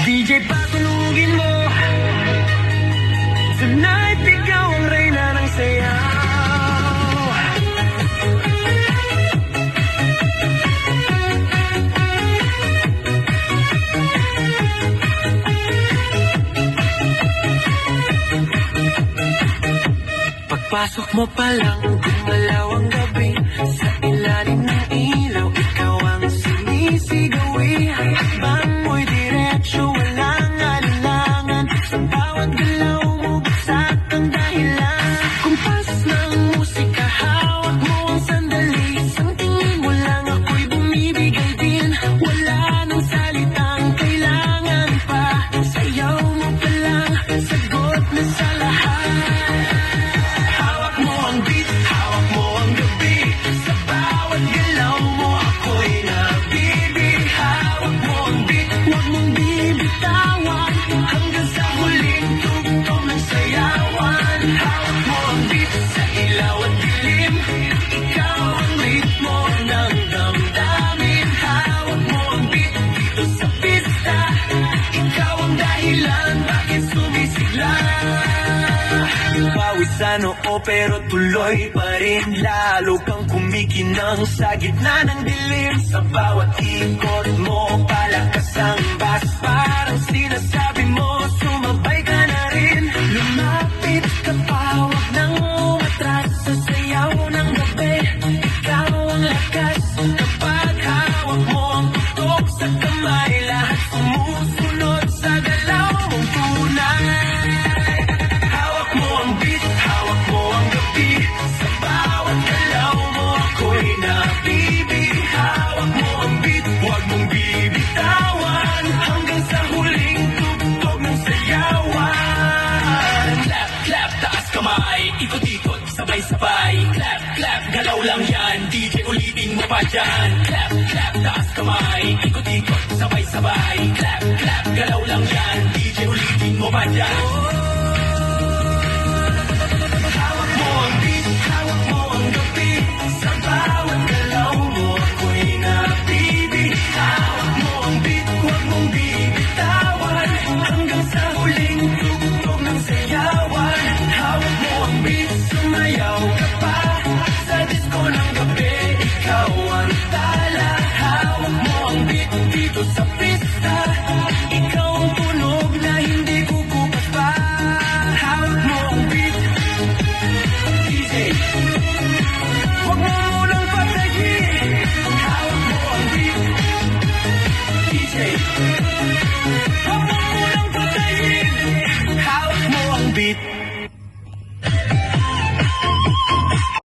DJ patulugin mo. Tonight ikaw ang reyna ng sayaw. Pagpasok mo pa lang, gumalaw ang gabi. Sa ilalim ng ilaw, ikaw ang sinisigawi. Bang mo'y diretsyo, walang alinlangan. Sa bawat galaw mo, bagsak ang dahilan. Kumpas ng musika, hawak mo ang sandali. Isang tingin mo lang, ako'y bumibigay din. Wala nang salitang kailangan pa. Sayaw mo pa lang, sagot na sa lahat. Hawak mo ang beat, hawak mo ang gabi. Sa bawat galaw mo, ako'y nabibig. Hawak mo ang beat, huwag mong bibitawan. Hanggang sa huling tugtog ng sayawan. Hawak mo ang beat, sa ilaw at dilim. Ikaw ang ritmo ng damdamin. Hawak mo ang beat, dito sa pista. Ikaw ang dahilan, bakit sumisigla. Pawis sa noo pero tuloy pa rin. Lalo kang kumikinang sa gitna ng dilim. Sa bawat ikot mo, palakas ang bas. Parang sinasabi mo, sumabay ka na rin. Lumapit ka pa, huwag nang umatras. Sa sayaw ng gabi, ikaw ang lakas. Kapag hawak mo ang tutok sa kamay, lahat sumusunod sa galaw mong tunay. Hawak mo ang beat, hawak mo ang gabi. Sa bawat galaw mo, ako'y nabibig. Hawak mo ang beat, huwag mong bibitawan. Hanggang sa huling tugtog ng sayawan. Clap, clap, taas kamay, ikot-ikot, sabay-sabay. Clap, clap, galaw lang yan, DJ ulitin mo pa dyan. Clap, clap, taas kamay, ikot-ikot, sabay-sabay. Clap, clap, galaw lang yan, DJ ulitin mo pa dyan. Hawak mo ang beat, hawak mo ang gabi. Sa bawat galaw mo, ako'y nabibig. Hawak mo ang beat, huwag mong bibitawan. Hanggang sa huling tugtog ng sayawan. Hawak mo ang beat, sumayaw ka pa. Sa disco ng gabi, ikaw ang tala. Hawak mo ang beat, dito sa pista. Ikaw ang tunog na hindi kukupas pa. Hawak mo ang beat, DJ, huwag mo munang patayin. Hawak mo ang beat, DJ.